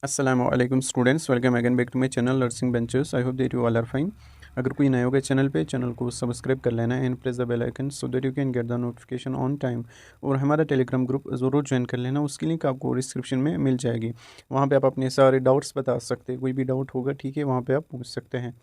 Assalamualaikum students, welcome again back to my channel Learning Benches. I hope that you all are fine. अगर कोई नए होगा channel पे, channel को subscribe कर लेना and press the bell icon so that you can get the notification on time. और हमारा टेलीग्राम ग्रुप ज़रूर ज्वाइन कर लेना, उसकी लिंक आपको डिस्क्रिप्शन में मिल जाएगी। वहाँ पे आप अपने सारे डाउट्स बता सकते हैं, कोई भी डाउट होगा ठीक है, वहाँ पे आप पूछ सकते हैं।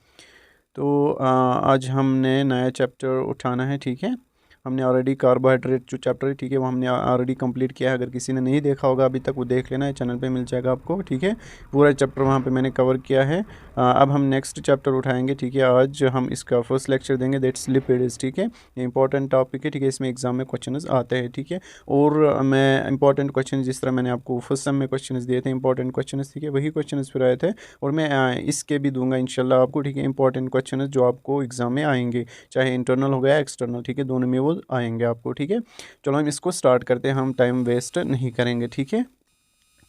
तो आज हमने नया चैप्टर उठाना है ठीक है। हमने ऑलरेडी कार्बोहाइड्रेट जो चैप्टर है ठीक है वो हमने ऑलरेडी कंप्लीट किया है। अगर किसी ने नहीं देखा होगा अभी तक वो देख लेना है, चैनल पे मिल जाएगा आपको ठीक है। पूरा चैप्टर वहाँ पे मैंने कवर किया है। अब हम नेक्स्ट चैप्टर उठाएंगे ठीक है। आज हम इसका फर्स्ट लेक्चर देंगे, दैट्स लिपिड्स ठीक है। ये इंपॉर्टेंट टॉपिक है ठीक है, इसमें एग्जाम में क्वेश्चन आते हैं ठीक है। और मैं इंपॉर्टेंट क्वेश्चन जिस तरह मैंने आपको फर्स्ट सेम में क्वेश्चन दिए थे इंपॉर्टेंट क्वेश्चन ठीक है, वही क्वेश्चन फिर आए थे और मैं इसके भी दूंगा इंशाल्लाह आपको ठीक है। इंपॉर्टेंट क्वेश्चन जो आपको एग्जाम में आएंगे, चाहे इंटरनल हो गया एक्सटर्नल ठीक है, दोनों में वो आएंगे आपको ठीक है। चलो हम इसको स्टार्ट करते हैं, हम टाइम वेस्ट नहीं करेंगे ठीक है।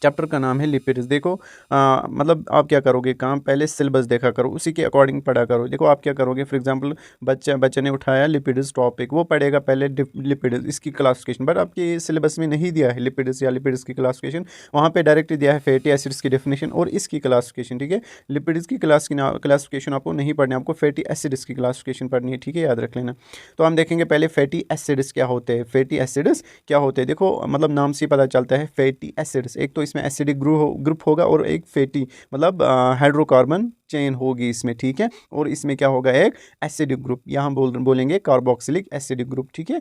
चैप्टर का नाम है लिपिड्स। देखो मतलब आप क्या करोगे काम, पहले सिलेबस देखा करो, उसी के अकॉर्डिंग पढ़ा करो। देखो आप क्या करोगे, फॉर एग्जांपल बच्चे ने उठाया लिपिड्स टॉपिक, वो पढ़ेगा पहले लिपिड्स इसकी क्लासिफिकेशन, बट आपके सिलेबस में नहीं दिया है लिपिड्स या लिपिड्स की क्लासिफिकेशन। वहाँ पे डायरेक्टली दिया है फैटी एसिड्स की डेफिनेशन और इसकी क्लासिफिकेशन ठीक है। लिपिड्स की क्लासिफिकेशन आपको नहीं पढ़नी, आपको फैटी एसिड्स की क्लासिफिकेशन पढ़नी है ठीक है, याद रख लेना। तो हम देखेंगे पहले फैटी एसिड्स क्या होते हैं। फैटी एसिड्स क्या होते हैं, देखो मतलब नाम से पता चलता है फैटी एसिड्स, एक तो इसमें एसिडिक ग्रुप होगा और एक फैटी मतलब हाइड्रोकार्बन चेन होगी इसमें ठीक है। और इसमें क्या होगा, एक एसिडिक ग्रुप, यहाँ बोलेंगे कार्बोक्सिलिक एसिडिक ग्रुप ठीक है।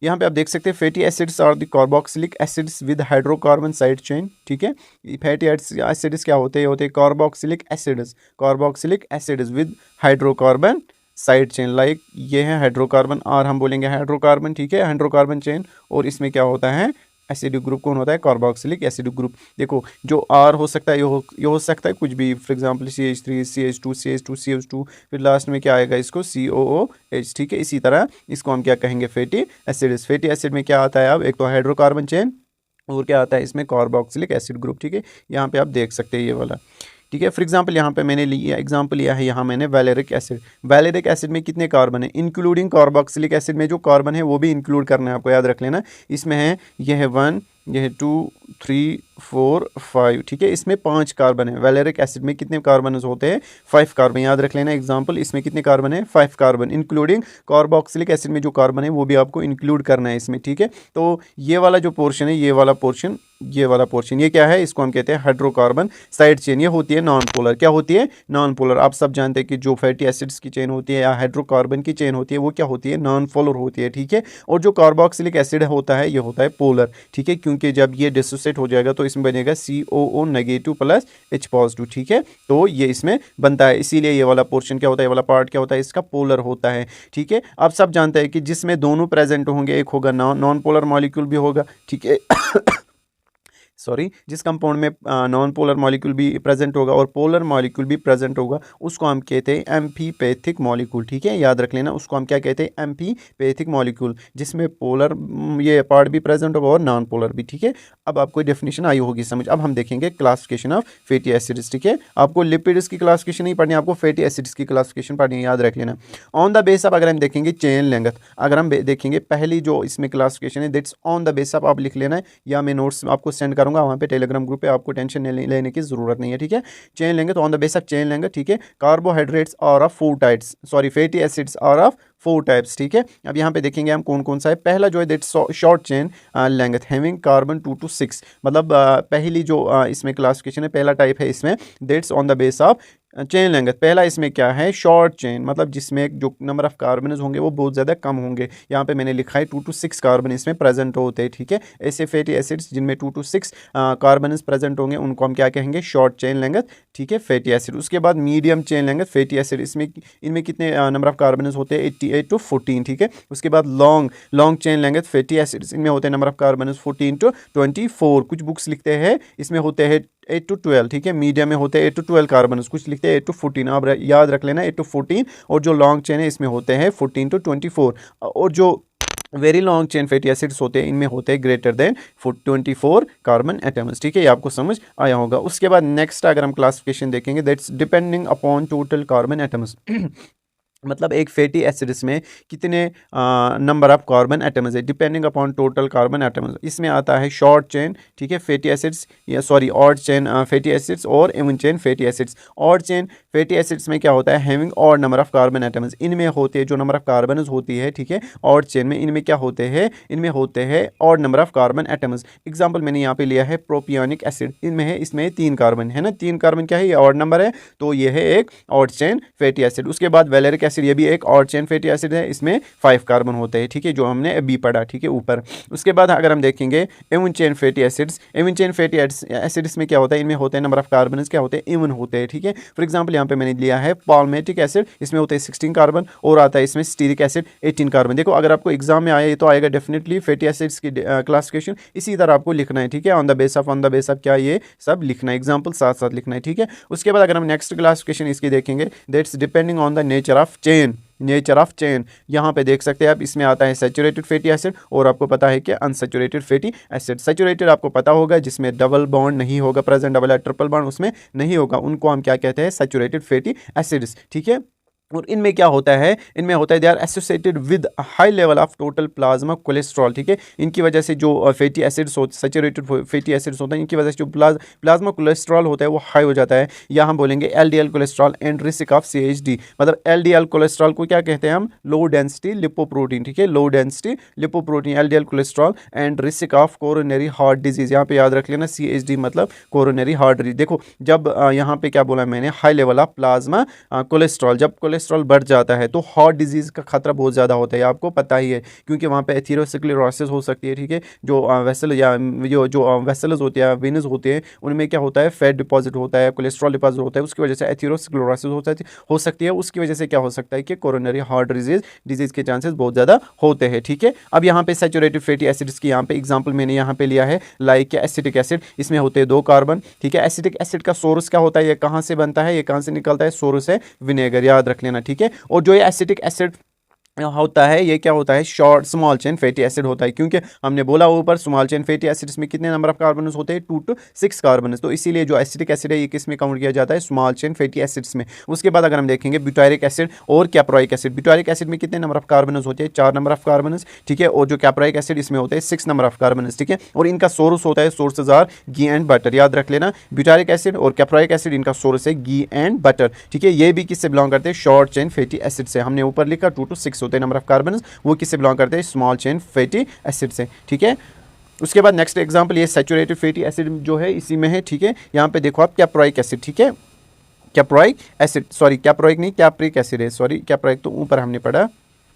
यहाँ पे आप देख सकते हैं फैटी एसिड्स और the carboxylic acids with hydrocarbon side chain ठीक है। फैटी एसिड्स क्या होते हैं carboxylic acids with hydrocarbon side chain, like ये है हाइड्रोकार्बन, और हम बोलेंगे हाइड्रोकार्बन ठीक है, हाइड्रोकार्बन चेन। और इसमें क्या होता है, एसिडिक ग्रुप कौन होता है, कार्बोक्सिलिक एसिडिक ग्रुप। देखो जो आर हो सकता है, ये हो सकता है कुछ भी, for example CH3 CH2 CH2 CH2, फिर लास्ट में क्या आएगा इसको COOH ठीक है। इसी तरह इसको हम क्या कहेंगे, फैटी एसिड्स। फैटी एसिड में क्या आता है, अब एक तो हाइड्रोकार्बन चेन और क्या आता है इसमें कार्बोक्सिलिक एसिड ग्रुप ठीक है। यहाँ पे आप देख सकते हैं ये वाला ठीक है। फॉर एग्जांपल यहाँ पे मैंने एग्जांपल लिया है, यहाँ मैंने वैलेरिक एसिड। वैलेरिक एसिड में कितने कार्बन है, इंक्लूडिंग कार्बोक्सिलिक एसिड में जो कार्बन है वो भी इंक्लूड करना है आपको, याद रख लेना। इसमें है, यह है 1, यह है 2 3 4 5 ठीक है। इसमें 5 कार्बन है। वैलेरिक एसिड में कितने कार्बन होते हैं, 5 कार्बन, याद रख लेना। एग्जांपल इसमें कितने कार्बन है, 5 कार्बन, इंक्लूडिंग कार्बोक्सिलिक एसिड में जो कार्बन है वो भी आपको इंक्लूड करना है इसमें ठीक है। तो ये वाला जो पोर्शन है, ये वाला पोर्शन ये क्या है, इसको हम कहते हैं हाइड्रोकार्बन साइड चेन। ये होती है नॉन पोलर। क्या होती है, नॉन पोलर। आप सब जानते हैं कि जो फैटी एसिड्स की चेन होती है या हाइड्रोकार्बन की चेन होती है वो क्या होती है, नॉन पोलर होती है ठीक है। और जो कार्बोक्सिलिक एसिड होता है ये होता है पोलर ठीक है, क्योंकि जब ये डिसोसिएट हो जाएगा तो इसमें बनेगा COO negative plus H positive ठीक है। तो ये इसमें बनता है, इसीलिए ये वाला पोर्शन क्या होता है, ये वाला पार्ट क्या होता है, इसका पोलर होता है ठीक है। आप सब जानते हैं कि जिसमें दोनों प्रेजेंट होंगे, एक होगा नॉन पोलर मॉलिक्यूल भी होगा ठीक है सॉरी, जिस कंपाउंड में नॉन पोलर मॉलिक्यूल भी प्रेजेंट होगा और पोलर मॉलिक्यूल भी प्रेजेंट होगा उसको हम कहते हैं एम्फीपैथिक मॉलिक्यूल ठीक है, याद रख लेना। उसको हम क्या कहते हैं, एम्फीपैथिक मॉलिक्यूल, जिसमें पोलर ये पार्ट भी प्रेजेंट होगा और नॉन पोलर भी ठीक है। अब आपको डेफिनेशन आई होगी समझ। अब हम देखेंगे क्लासिफिकेशन ऑफ फैटी एसिड्स ठीक है। आपको लिपिड्स की क्लासिफिकेशन नहीं पढ़नी, आपको फैटी एसिड्स की क्लासिफिकेशन पढ़नी है, याद रख लेना। ऑन द बेस ऑफ, अगर हम देखेंगे चेन लेंथ, अगर हम देखेंगे पहली जो इसमें क्लासिफिकेशन है that's on the base of, आप लिख लेना है या मैं नोट्स आपको सेंड करूंगा वहाँ पे टेलीग्राम ग्रुप पे, आपको टेंशन लेने की जरूरत नहीं है ठीक है। चेन लेंगे तो on the base of chain लेंगे ठीक है। Carbohydrates are of 4 types, sorry fatty acids are of 4 types ठीक है। अब यहाँ पे देखेंगे हम कौन कौन सा है। पहला जो है that's short chain length having carbon 2 to 6, मतलब पहली जो इसमें क्लासिफिकेशन है, पहला टाइप है इसमें that's on the base of chain length. पहला इसमें क्या है, शॉर्ट चेन, मतलब जिसमें जो नंबर ऑफ कार्बन होंगे वो बहुत ज़्यादा कम होंगे। यहाँ पे मैंने लिखा है 2 to 6 कार्बन इसमें प्रेजेंट होते हैं ठीक है। ऐसे फैटी एसिड्स जिनमें 2 to 6 कार्बन प्रेजेंट होंगे उनको हम क्या कहेंगे, शॉर्ट चेन लेंथ ठीक है, फैटी एसिड। उसके बाद medium chain length fatty acid, इनमें कितने नंबर ऑफ कार्बन होते हैं, 88 to 14 ठीक है। उसके बाद long chain length fatty acids, इनमें होते हैं नंबर ऑफ कार्बन 14 to 24। कुछ बुक्स लिखते हैं इसमें होते हैं 8 to 12 ठीक है। मीडियम में होते हैं 8 to 12 कार्बन, कुछ लिखते हैं 8 to 14, आप याद रख लेना 8 to 14। और जो लॉन्ग चेन है इसमें होते हैं 14 to 24। और जो very long chain fatty acids होते हैं इनमें होते हैं ग्रेटर देन 24 कार्बन एटम्स ठीक है। ये आपको समझ आया होगा। उसके बाद नेक्स्ट अगर हम क्लासिफिकेशन देखेंगे that's depending upon total carbon atoms मतलब एक फैटी एसिड्स में कितने नंबर ऑफ कार्बन एटम्स है depending upon total carbon atoms. इसमें आता है शॉर्ट चेन, ठीक है, फैटी एसिड्स, या sorry odd chain fatty acids और even chain fatty acids. Odd chain fatty acids में क्या होता है, having odd number of carbon atoms, इनमें होते हैं जो नंबर ऑफ कार्बन होती है, ठीक है, ऑड चेन में इनमें क्या होते हैं, इनमें होते हैं odd number of carbon atoms. Example मैंने यहाँ पे लिया है प्रोपियोनिक एसिड, इनमें है, इसमें 3 कार्बन है ना, 3 कार्बन क्या है, ये ऑड नंबर है, तो ये है एक ऑड चेन फैटी एसिड। उसके बाद वैलेरिक एसिड, ये भी एक ऑड चेन फैटी एसिड है, इसमें 5 कार्बन होते हैं, ठीक है, जो हमने अभी पढ़ा, ठीक है, ऊपर। उसके बाद अगर हम देखेंगे even chain fatty acids, even chain fatty acids में क्या होता है, इनमें होते हैं नंबर ऑफ कार्बन क्या होते हैं, इवन होते हैं, ठीक है। फॉर एग्जांपल यहाँ पे मैंने लिया है पाल्मेटिक एसिड, इसमें होते हैं 16 कार्बन, और आता है इसमें स्टीरिक एसिड 18 कार्बन। देखो अगर आपको एग्जाम में आया, ये तो आएगा डेफिनेटली फैटी एसिड्स की क्लासिफिकेशन इसी तरह आपको लिखना है, ठीक है, ऑन द बेस ऑफ क्या, ये सब लिखना है, एग्जाम्पल साथ साथ लिखना है, ठीक है। उसके बाद अगर हम नेक्स्ट क्लासिफिकेशन इसकी देखेंगे, that's depending on the nature of chain, यहाँ पे देख सकते हैं आप, इसमें आता है सैचुरेटेड फैटी एसिड और आपको पता है कि अनसैचुरेटेड फैटी एसिड। सैचुरेटेड आपको पता होगा जिसमें डबल बॉन्ड नहीं होगा प्रेजेंट, डबल या ट्रिपल बॉन्ड उसमें नहीं होगा, उनको हम क्या कहते हैं, सैचुरेटेड फैटी एसिड्स, ठीक है। और इनमें क्या होता है, इनमें होता है they are associated with high level of total plasma cholesterol, ठीक है। इनकी वजह से जो फैटी एसिड्स होते, सैचुरेटेड फैटी एसिड्स होते हैं, इनकी वजह से जो प्लाज्मा कोलेस्ट्रॉल होता है वो हाई हो जाता है, या हम बोलेंगे LDL cholesterol and risk of CHD. मतलब एलडीएल कोलेस्ट्रॉल को क्या कहते हैं हम, लो डेंसिटी लिपोप्रोटीन, ठीक है, low density lipoprotein LDL cholesterol and risk of coronary heart disease. यहाँ पे याद रख लेना सीएचडी मतलब कोरोनरी हार्ट डिजीज। देखो जब यहाँ पे क्या बोला मैंने, high level of plasma cholesterol, जब कोलेस्ट्रॉल बढ़ जाता है तो हार्ट डिजीज़ का खतरा बहुत ज़्यादा होता है, आपको पता ही है, क्योंकि वहाँ पे एथेरोस्क्लेरोसिस हो सकती है, ठीक है, जो वेसल या जो वेसल्स होते हैं, वेनस होते हैं, उनमें क्या होता है, फैट डिपॉजिट होता है, कोलेस्ट्रॉल डिपॉजिट होता है, उसकी वजह से एथेरोस्क्लेरोसिस हो सकती है, उसकी वजह से क्या हो सकता है कि कोरोनरी हार्ट डिजीज़ के चांसेस बहुत ज़्यादा होते हैं, ठीक है। अब यहाँ पे सैचुरेटेड फैटी एसिड्स की यहाँ पे एग्जाम्पल मैंने यहाँ पे लिया है, लाइक एसिटिक एसिड, इसमें होते हैं 2 कार्बन, ठीक है। एसिटिक एसिड का सोर्स क्या होता है, ये कहाँ से बनता है, ये कहाँ से निकलता है, सोर्स है विनेगर, याद रख लेना, ठीक है। और जो ये एसिटिक एसिड होता है, ये क्या होता है, short small chain fatty acid होता है, क्योंकि हमने बोला ऊपर स्मॉल चेन फैटी एसिड्स में कितने नंबर ऑफ कार्बन होते हैं, 2 to 6 कार्बन, तो इसीलिए जो एसिटिक एसिड है ये किस में काउंट किया जाता है, स्मॉल चेन फैटी एसिड्स में। उसके बाद अगर हम देखेंगे ब्यूटारिक एसिड और कैप्रोइक एसिड, ब्यूटारिक एसिड में कितने नंबर ऑफ कार्बन होते हैं, 4 नंबर ऑफ कार्बन, ठीक है, और जो कैप्रोइक एसिड इसमें होते हैं 6 नंबर ऑफ कार्बन, ठीक है। और इनका सोर्स होता है, sources are ghee and butter, याद रख लेना, ब्यूटारिक एसिड और कैप्रोइक एसिड इनका सोर्स है घी एंड बटर, ठीक है। ये भी किससे बिलोंग करते हैं, शॉर्ट चेन फैटी एसिड से। हमने ऊपर लिखा 2 to 6 होते हैं नंबर ऑफ कार्बन, वो किससे बिलोंग करते हैं, स्मॉल चेन फैटी एसिड से, ठीक है। उसके बाद नेक्स्ट एग्जांपल ये सैचुरेटेड फैटी एसिड जो है इसी में है, ठीक है। यहाँ पे देखो आप कैप्रोइक एसिड, ठीक है, कैप्रोइक एसिड, सॉरी कैप्रोइक नहीं, कैप्रिक एसिड है, सॉरी कैप्रोइक तो ऊपर हमने पढ़ा,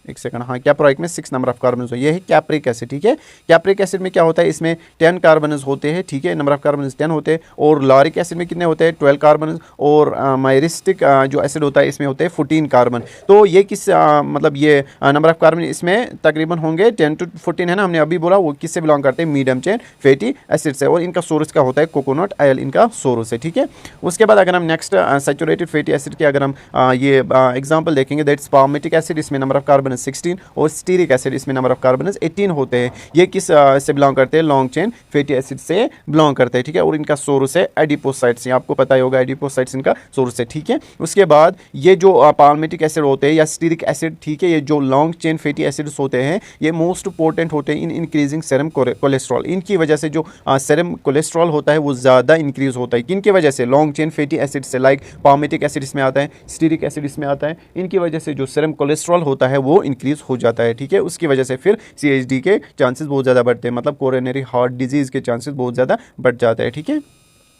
एक सेकंड, हाँ, कैप्रोइक में 6 नंबर ऑफ कार्बन, ये है कैप्रिक एसिड, ठीक है। कैप्रिक एसिड में क्या होता है, इसमें 10 कार्बन होते हैं, ठीक है, नंबर ऑफ कार्बन 10 होते हैं। और लॉरिक एसिड में कितने होते हैं, 12 कार्बन। और मायरिस्टिक जो एसिड होता है इसमें होते हैं 14 कार्बन। तो ये किस मतलब ये नंबर ऑफ कार्बन इसमें तकरीबन होंगे 10 to 14 है ना, हमने अभी बोला, वो किससे बिलोंग करते हैं, मीडियम चेन फैटी एसिड से। और इनका सोर्स क्या होता है, कोकोनट ऑयल इनका सोर्स है, ठीक है। उसके बाद अगर हम नेक्स्ट सैचुरेटेड फैटी एसिड के अगर हम ये एग्जाम्पल देखेंगे, दैट्स पाल्मिटिक एसिड, इसमें नंबर ऑफ कार्बन 16, और स्टीरिक एसिड इसमें नंबर ऑफ कार्बन 18 होते हैं। ये किस से बिलोंग करते हैं, लॉन्ग चेन फैटी एसिड से बिलोंग करते हैं, ठीक है। और इनका सोर्स है एडिपोसाइट्स, आपको पता ही होगा एडिपोसाइट्स इनका सोर्स है, ठीक है। उसके बाद ये जो पाल्मिटिक एसिड होते हैं या स्टीरिक एसिड, ठीक है, ये जो लॉन्ग चेन फैटी एसिड्स होते हैं ये मोस्ट इंपॉर्टेंट होते हैं इन इंक्रीजिंग सेरम कोलेस्ट्रॉल। इनकी वजह से जो सेरम कोलेस्ट्रॉल होता है वो ज़्यादा इंक्रीज होता है, किनकी वजह से, लॉन्ग चेन फैटी एसिड से, लाइक पाल्मिटिक एसिड इसमें आता है, स्टीरिक एसिड इसमें आता है, इनकी वजह से जो सेरम कोलेस्ट्रॉल होता है वो इंक्रीज हो जाता है, ठीक है। उसकी वजह से फिर सीएचडी के चांसेस बहुत ज़्यादा बढ़ते हैं, मतलब कोरोनरी हार्ट डिजीज़ के चांसेस बहुत ज़्यादा बढ़ जाते हैं, ठीक है।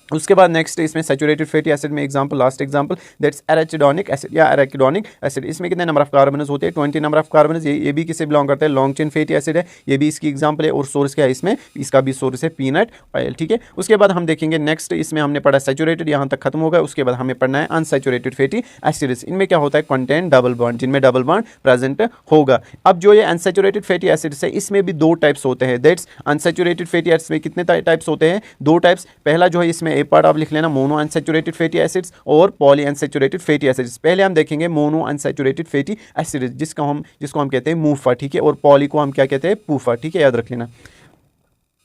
उसके बाद नेक्स्ट इसमें सैचुरेटेड फैटी एसिड में example, last example, that's arachidonic acid या एराकिडोनिक एसिड, इसमें कितने नंबर ऑफ कार्बन होते हैं, 20 नंबर ऑफ कार्बन। ये भी किससे बिलोंग करता है, लॉन्ग चेन फैटी एसिड है, ये भी इसकी एग्जांपल है। और सोर्स क्या है इसमें, इसका भी सोर्स है पीनट ऑयल, ठीक है। उसके बाद हम देखेंगे नेक्स्ट, इसमें हमने पढ़ा सैचुरेटेड, यहाँ तक खत्म होगा। उसके बाद हमें पढ़ना है अनसैचुरेटेड फैटी एसिड्स, इनमें क्या होता है, कंटेन डबल बॉन्ड, जिनमें डबल बॉन्ड प्रेजेंट होगा। अब जो ये अनसैचुरेटेड फैटी एसिड्स है इसमें भी 2 टाइप्स होते हैं, दैट्स अनसैचुरेटेड फैटी एसिड्स में कितने टाइप्स होते हैं, 2 टाइप्स। पहला जो है इसमें एक पार्ट आप लिख लेना, मोनो अनसैचुरेटेड फैटी एसिड्स और पॉली अनसैचुरेटेड फैटी एसिड्स। पहले हम देखेंगे मोनो अनसैचुरेटेड फैटी एसिड्स, जिसको हम कहते हैं मूफा, ठीक है। और पॉली को हम क्या कहते हैं, पूफा, ठीक है, याद रख लेना।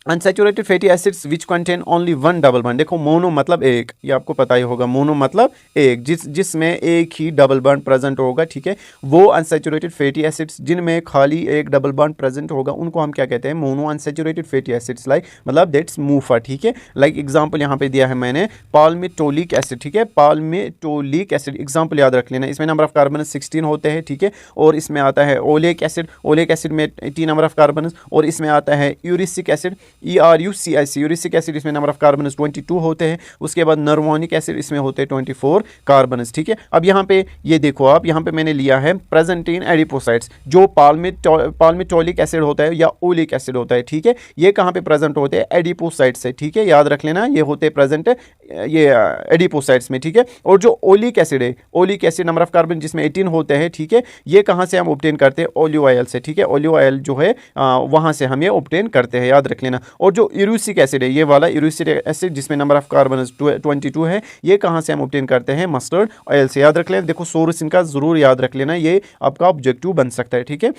Unsaturated fatty acids which contain only one double bond. देखो मोनो मतलब एक, ये आपको पता ही होगा, मोनो मतलब एक, जिसमें एक ही डबल बॉन्ड प्रेजेंट होगा, ठीक है। वो अनसैचुरेटेड फैटी एसिड्स जिनमें खाली एक डबल बॉन्ड प्रेजेंट होगा उनको हम क्या कहते हैं, mono unsaturated fatty acids, like मतलब दैट्स मूफा, ठीक है। लाइक एग्जांपल यहाँ पे दिया है मैंने पाल्मिटोलिक एसिड, ठीक है, पाल्मिटोलिक एसिड एग्जांपल याद रख लेना। इसमें नंबर ऑफ कार्बन 16 होते हैं, ठीक है। और इसमें आता है ओलिक एसिड, ओलिक एसिड में 18 नंबर ऑफ कार्बन। और इसमें आता है यूरिसिक एसिड, ERUCIC, यूरिसिक एसिड, इसमें नंबर ऑफ कार्बन 22 होते हैं। उसके बाद नर्वोनिक एसिड, इसमें होते हैं 24 कार्बन, ठीक है। अब यहाँ पे ये देखो आप, यहाँ पे मैंने लिया है प्रेजेंट इन एडिपोसाइट्स, जो पाल्मिटोलिक एसिड होता है या ओलिक एसिड होता है, ठीक है। ये कहाँ पे प्रेजेंट होते हैं, एडिपोसाइट्स से, ठीक है, याद रख लेना, ये होते हैं प्रेजेंट ये एडिपोसाइट्स में, ठीक है। और जो ओलिक एसिड है, oleic acid number of carbon जिसमें 18 होते हैं, ठीक है, ये कहाँ से हम ऑब्टेन करते हैं, ओलिव ऑयल से, ठीक है। ओलिव ऑयल जो है वहाँ से हम ये ऑब्टेन करते हैं, याद रख लेना। और जो यूरिसिक एसिड है, ये वाला यूरिसिक एसिड जिसमें नंबर ऑफ कार्बन 22 है, ये कहाँ से हम ऑब्टेन करते हैं, मस्टर्ड ऑयल से, याद रख लेना। देखो सोर्स इनका जरूर याद रख लेना, ये आपका ऑब्जेक्टिव बन सकता है, ठीक है।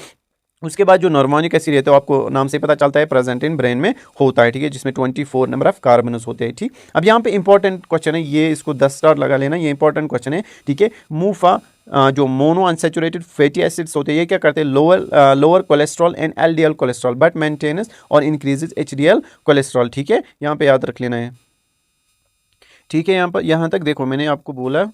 उसके बाद जो नॉर्मोनिक एसिड है, तो आपको नाम से पता चलता है प्रेजेंट इन ब्रेन में होता है, ठीक है, जिसमें 24 नंबर ऑफ कार्बन होते हैं, ठीक। अब यहाँ पे इंपॉर्टेंट क्वेश्चन है, ये इसको 10 स्टार लगा लेना, ये इंपॉर्टेंट क्वेश्चन है, ठीक है। मूफा जो मोनो अनसैचुरेटेड फैटी एसिड्स होते हैं, ये क्या करते हैं, lower cholesterol and LDL cholesterol but maintains और इंक्रीजेज HDL कोलेस्ट्रॉल, ठीक है, यहाँ पे याद रख लेना है, ठीक है। यहाँ तक देखो, मैंने आपको बोला,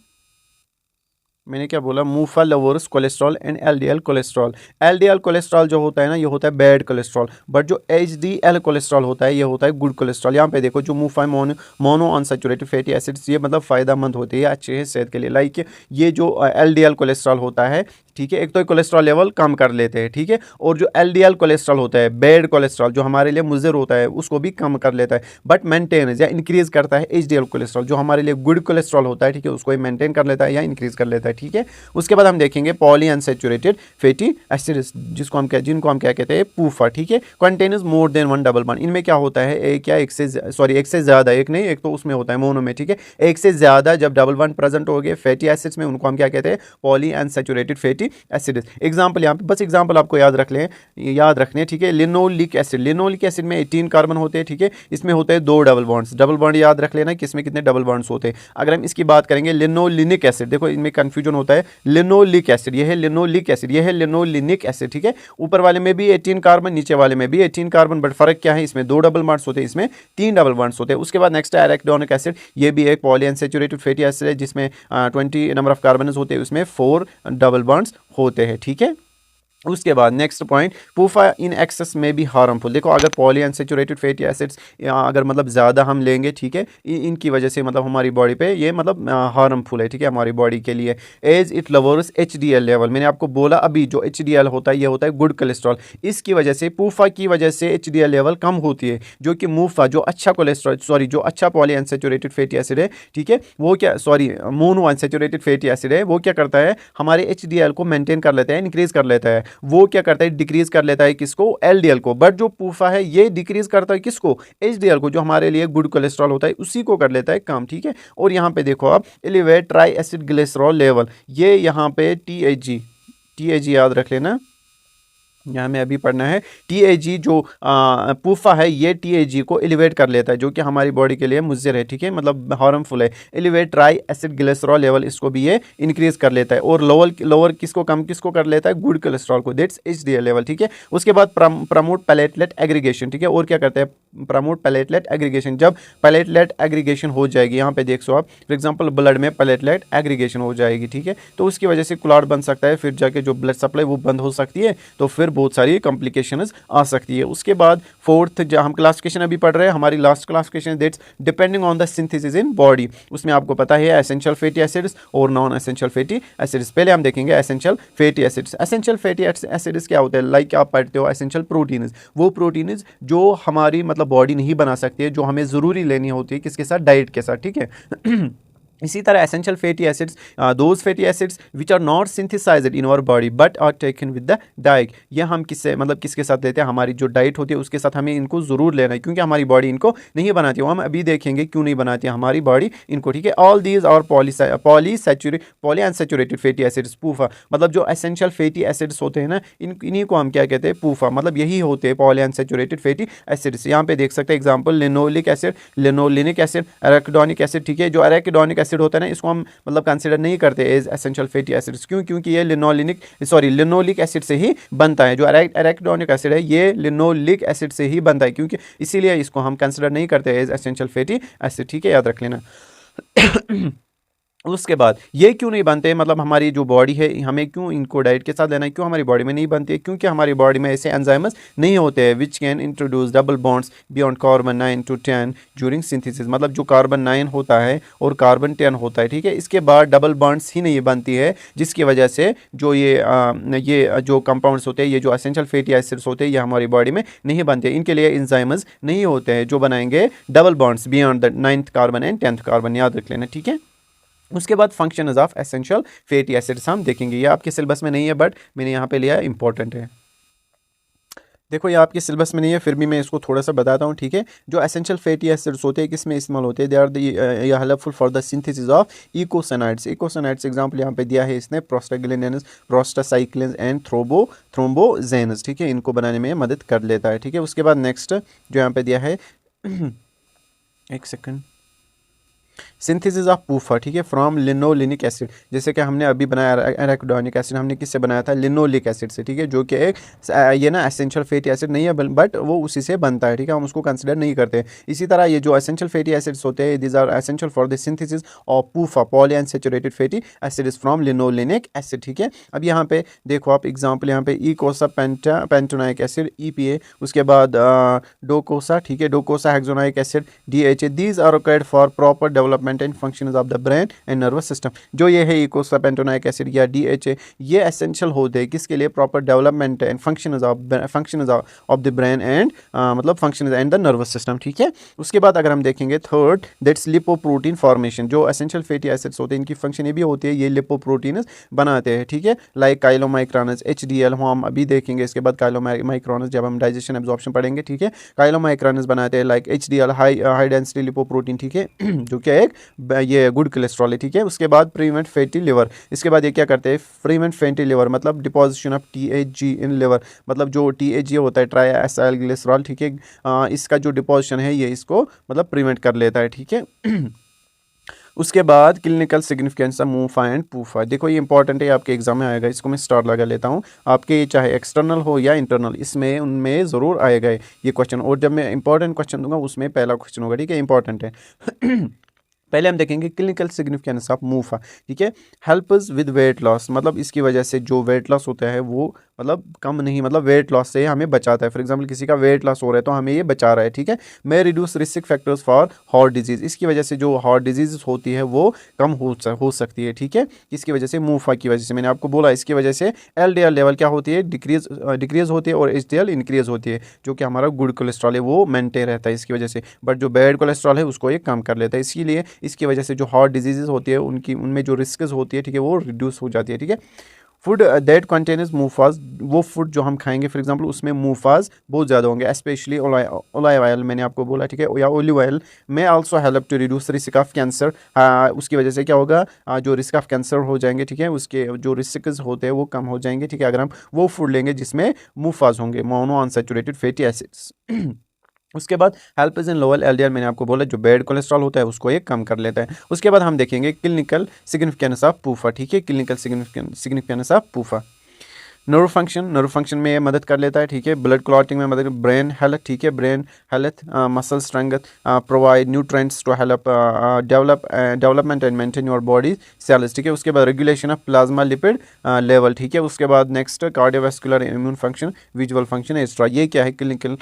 मैंने क्या बोला, MUFA lowers cholesterol and LDL cholesterol. LDL cholesterol जो होता है ना, ये होता है बैड कोलेस्ट्रॉल, बट जो HDL कोलेस्ट्रॉल होता है, ये होता है गुड कोलेस्ट्रॉल। यहाँ पे देखो, जो मूफा मोनो अनसैचुरेटेड फैटी एसिड्स, ये मतलब फ़ायदेमंद होते हैं, अच्छे हैं सेहत के लिए। लाइक ये जो LDL कोलेस्ट्रॉल होता है, ठीक है, एक तो कोलेस्ट्रॉल लेवल कम कर लेते हैं, ठीक है। और जो LDL कोलेस्ट्रॉल होता है, बैड कोलेस्ट्रॉल, जो हमारे लिए मुज़र होता है, उसको भी कम कर लेता है, बट मेंटेन या इंक्रीज करता है HDL कोलेस्ट्रॉल, जो हमारे लिए गुड कोलेस्ट्रॉल होता है, ठीक है, उसको मेंटेन कर लेता है या इंक्रीज कर लेता है, ठीक है। उसके बाद हम देखेंगे पॉली अनसैचुरेटेड फैटी एसिड्स, जिनको हम क्या कहते हैं, पूफा, ठीक है। Contains more than one double bond. इनमें क्या होता है, एक से ज़्यादा, एक नहीं, एक तो उसमें होता है मोनो में, ठीक है, एक से ज़्यादा जब डबल बॉन्ड प्रेजेंट हो गए फैटी एसिड्स में, उनको हम क्या कहते हैं, poly unsaturated fatty acids. Example यहाँ पे बस एग्जांपल आपको याद रखने, ठीक है। लिनोलिक एसिड, लिनोलिक एसिड में 18 कार्बन होते हैं, ठीक है, इसमें होते हैं 2 डबल बॉन्ड्स। डबल बॉन्ड याद रख लेना कि इसमें कितने डबल बॉन्ड्स होते हैं। अगर हम इसकी बात करेंगे लिनोलिनिक एसिड, देखो इनमें कंफ्यूजन होता है, लिनोलिक एसिड, ये है लिनोलिक एसिड, ये है लिनोलिनिक एसिड, ठीक है। ऊपर वाले में भी 18 कार्बन, नीचे वाले में भी 18 कार्बन, बट फर्क क्या है, इसमें 2 डबल बॉन्ड्स होते हैं, इसमें 3 डबल बॉन्ड्स होते हैं। उसके बाद नेक्स्ट है एराकिडोनिक एसिड, ये भी एक पॉलीअनसैचुरेटेड फैटी एसिड है, जिसमें 20 नंबर ऑफ कार्बन होते हैं, उसमें 4 डबल बॉन्ड्स होते हैं, ठीक है। उसके बाद नेक्स्ट पॉइंट, पूफा इन एक्सेस में भी हार्मफुल। देखो अगर पॉली अनसैचुरेटेड फैटी एसिड्स अगर मतलब ज़्यादा हम लेंगे, ठीक है, इनकी वजह से मतलब हमारी बॉडी पे ये मतलब हार्मफुल है, ठीक है, हमारी बॉडी के लिए। As it lowers HDL level, मैंने आपको बोला अभी, जो HDL होता है, ये होता है गुड कोलेस्ट्रॉल। इसकी वजह से, पूफा की वजह से HDL लेवल कम होती है, जो कि मूफा जो अच्छा कोलेस्ट्रॉल जो अच्छा पॉली अनसैचुरेटेड फैटी एसिड है, ठीक है, वो क्या मोनो अनसैचुरेटेड फैटी एसिड है, वो क्या करता है, हमारे HDL को मेंटेन कर लेता है, इंक्रीज कर लेता है। वो क्या करता है, डिक्रीज कर लेता है किसको, LDL को। बट जो पूफा है, ये डिक्रीज करता है किसको, HDL को, जो हमारे लिए गुड कोलेस्ट्रॉल होता है, उसी को कर लेता है कम, ठीक है। और यहाँ पे देखो आप, elevate try acid glycerol level, ये यहाँ पे TAG याद रख लेना, यहाँ में अभी पढ़ना है। TAG जो पूफा है, ये TAG को एलिवेट कर लेता है, जो कि हमारी बॉडी के लिए मुज़र है, ठीक है, मतलब हार्मफुल है। Elevate try acid glycerol level, इसको भी ये इंक्रीज कर लेता है। और लोअर किसको कर लेता है, गुड कोलेस्ट्रॉल को, दैट्स HDL लेवल, ठीक है। उसके बाद प्रमोट प्लेटलेट एग्रीगेशन, ठीक है। और क्या करते हैं, प्रमोट प्लेटलेट एग्रीगेशन। जब प्लेटलेट एग्रीगेशन हो जाएगी, यहाँ पे देखो आप, फॉर एग्जाम्पल ब्लड में प्लेटलेट एग्रीगेशन हो जाएगी, ठीक है, तो उसकी वजह से क्लॉट बन सकता है, फिर जाके जो ब्लड सप्लाई वो बंद हो सकती है, तो फिर बहुत सारी कॉम्प्लिकेशंस आ सकती है। उसके बाद फोर्थ, जो हम क्लासिफिकेशन अभी पढ़ रहे हैं, हमारी last classification, that's depending on the synthesis in body. उसमें आपको पता है एसेंशियल फैटी एसिड्स और नॉन एसेंशियल फैटी एसिड्स। पहले हम देखेंगे essential fatty acids. Essential fatty acids क्या होते हैं, लाइक आप पढ़ते हो एसेंशियल प्रोटीन्स, वो प्रोटीन्स जो हमारी मतलब बॉडी नहीं बना सकती है, जो हमें ज़रूरी लेनी होती है, किसके साथ, डाइट के साथ, ठीक है। इसी तरह essential fatty acids, those fatty acids which are not synthesized in our body but are taken with the diet. ये हम किससे मतलब किसके साथ लेते हैं, हमारी जो डाइट होती है उसके साथ हमें इनको ज़रूर लेना है, क्योंकि हमारी बॉडी इनको नहीं बनाती है। वो हम अभी देखेंगे क्यों नहीं बनाती है हमारी बॉडी इनको, ठीक है। ऑल दीज और पॉली अनसैचुरेटेड फैटी एसिड्स पूफा, मतलब जो एसेंशियल फैटी एसिड्स होते हैं ना, इन्हीं को हम क्या कहते हैं, पूफा, मतलब यही होते हैं पॉली अनसैचुरेटेड फैटी एसिड्स। यहाँ पे देख सकते हैं example, linoleic acid, linolenic acid, arachidonic acid, ठीक है। जो एराकिडोनिक एसिड होता है ना, इसको हम मतलब कंसिडर नहीं करते एज एसेंशियल फैटी एसिड्स, क्यों, क्योंकि ये लिनोलिक एसिड से ही बनता है। जो एराकिडोनिक एसिड है ये लिनोलिक एसिड से ही बनता है, क्योंकि इसीलिए इसको हम कंसिडर नहीं करते एज एसेंशियल फैटी एसिड, ठीक है, याद रख लेना। उसके बाद ये क्यों नहीं बनते, मतलब हमारी जो बॉडी है हमें क्यों इनको डाइट के साथ लेना है, क्यों हमारी बॉडी में नहीं बनती है, क्योंकि हमारी बॉडी में ऐसे एंजाइम्स नहीं होते हैं which can introduce double bonds beyond carbon 9 to 10 during synthesis. मतलब जो कार्बन 9 होता है और कार्बन 10 होता है, ठीक है, इसके बाद डबल बॉन्ड्स ही नहीं बनती है, जिसकी वजह से जो ये जो कंपाउंड्स होते हैं, ये जो एसेंशियल फैटी एसिड्स होते हैं, ये हमारी बॉडी में नहीं बनते। इनके लिए एंजाइम्स नहीं होते हैं जो बनाएंगे double bonds beyond the 9th carbon and 10th carbon, याद रख लेना, ठीक है। उसके बाद functions of essential fatty acids हम देखेंगे। ये आपके सिलेबस में नहीं है बट मैंने यहाँ पे लिया, इंपॉर्टेंट है। देखो ये आपके सिलेबस में नहीं है, फिर भी मैं इसको थोड़ा सा बताता हूँ, ठीक है। जो एसेंशियल फैटी एसिड्स होते हैं किस में इस्तेमाल होते हैं, they are helpful for the synthesis of eicosanoids. Eicosanoids example यहाँ पे दिया है इसने, प्रोस्टाग्लैंडिन्स, प्रोस्टासाइक्लिन्स एंड थ्रोम्बोजेन्स, ठीक है, इनको बनाने में मदद कर लेता है, ठीक है। उसके बाद नेक्स्ट जो यहाँ पे दिया है एक सेकंड, सिंथेसिस ऑफ पूफा, ठीक है, फ्रॉम लिनोलिनिक एसिड। जैसे कि हमने अभी बनाया एराकिडोनिक एसिड, हमने किससे बनाया था, लिनोलिक एसिड से, ठीक है, जो कि एक ये ना एसेंशियल फैटी एसिड नहीं है बट वो उसी से बनता है, ठीक है, हम उसको कंसिडर नहीं करते। इसी तरह ये जो एसेंशियल फैटी एसिड्स होते हैं, this are essential for the synthesis of PUFA, poly unsaturated fatty acids from linolenic acid, ठीक है। अब यहाँ पे देखो आप एग्जाम्पल, यहाँ पे ईकोसा पेंटोनाइक एसिड EPA, उसके बाद डोकोसा, ठीक है, docosahexaenoic acid DHA, these are required for proper development and functions of the brain and nervous system. जो ये है इकोसापेंटोनाइक एसिड या DHA, ये एसेंशियल होते हैं किसके लिए, proper development and functions of the brain and मतलब functions and the nervous system, ठीक है। उसके बाद अगर हम देखेंगे थर्ड, दैट्स लिपोप्रोटीन फॉर्मेशन। जो एसेंशियल फैटी एसिड्स होते हैं इनकी फंक्शन ये भी होती है, ये लिपोप्रोटीन्स बनाते हैं, ठीक है, लाइक काइलोमाइक्रोनस HDL हम अभी देखेंगे। इसके बाद काइलोमाइक्रोनस जब हम डाइजेशन एब्जॉर्प्शन पढ़ेंगे, ठीक है, काइलोमाइक्रोनस बनाते हैं like HDL high density lipoprotein, ठीक है, जो कि एक ये गुड कोलेस्ट्रॉल है, ठीक है। उसके बाद प्रिवेंट फैटी लिवर, इसके बाद ये क्या करते हैं, प्रिवेंट फैटी लिवर मतलब deposition of THG in liver, मतलब जो THG होता है ट्राई एसाइल ग्लिसरॉल, ठीक है, इसका जो डिपोजिशन है ये इसको मतलब प्रिवेंट कर लेता है, ठीक है। उसके बाद clinical significance of MUFA and PUFA, देखो ये इंपॉर्टेंट है, आपके एग्जाम में आएगा, इसको मैं स्टार लगा लेता हूँ, आपके चाहे एक्सटर्नल हो या इंटरनल, इसमें उनमें ज़रूर आएगा ये क्वेश्चन, और जब मैं इंपॉर्टेंट क्वेश्चन दूंगा उसमें पहला क्वेश्चन होगा, ठीक है, इंपॉर्टेंट है। पहले हम देखेंगे क्लिनिकल सिग्निफिकेंस ऑफ मूफा, ठीक है, हेल्प्स विद वेट लॉस, मतलब इसकी वजह से जो वेट लॉस होता है वो मतलब कम नहीं, मतलब वेट लॉस से हमें बचाता है। फॉर एग्जांपल किसी का वेट लॉस हो रहा है तो हमें ये बचा रहा है, ठीक है। मे reduce risk factors for heart disease, इसकी वजह से जो हार्ट डिजीज होती है वो कम हो सकती है, ठीक है, इसकी वजह से, मूफा की वजह से। मैंने आपको बोला इसकी वजह से LDL लेवल क्या होती है, डिक्रीज होती है, और HDL इंक्रीज होती है, जो कि हमारा गुड कोलेस्ट्रॉल है वो मेंटेन रहता है इसकी वजह से, बट जो बैड कोलेस्ट्रॉल है उसको ये कम कर लेता है। इसीलिए इसकी वजह से जो हार्ट डिजीजेज होती है उनमें जो रिस्क होती है, ठीक है, वो रिड्यूस हो जाती है, ठीक है। फूड दैट कंटेन्स मूफाज, वो फूड जो हम खाएंगे फॉर एग्जांपल उसमें मूफाज बहुत ज़्यादा होंगे, स्पेशली ओलिव ऑयल, मैंने आपको बोला, ठीक है, या ओलिव ऑयल में also help to reduce risk of cancer. उसकी वजह से क्या होगा, जो रिस्क ऑफ कैंसर हो जाएंगे, ठीक है, उसके जो रिस्क होते हैं वो कम हो जाएंगे, ठीक है, अगर हम वो फूड लेंगे जिसमें मूफाज होंगे, मोनो अनसैचुरेटेड फैटी एसिड्स। उसके बाद help is in lower LDL, मैंने आपको बोला जो बैड कोलेस्ट्रॉल होता है उसको ये कम कर लेता है। उसके बाद हम देखेंगे क्लिनिकल सिग्निफिकेंस ऑफ पूफा, ठीक है, clinical significance of पूफा। Nerve function में मदद कर लेता है, ठीक है, ब्लड क्लॉटिंग में मदद, ब्रेन हेल्थ, ठीक है, brain health, muscle strength, provide nutrients to help development and maintain your body cells, ठीक है। उसके बाद regulation of plasma lipid level, ठीक है। उसके बाद next cardiovascular immune function, visual function extra. ये क्या है, क्लिनिकल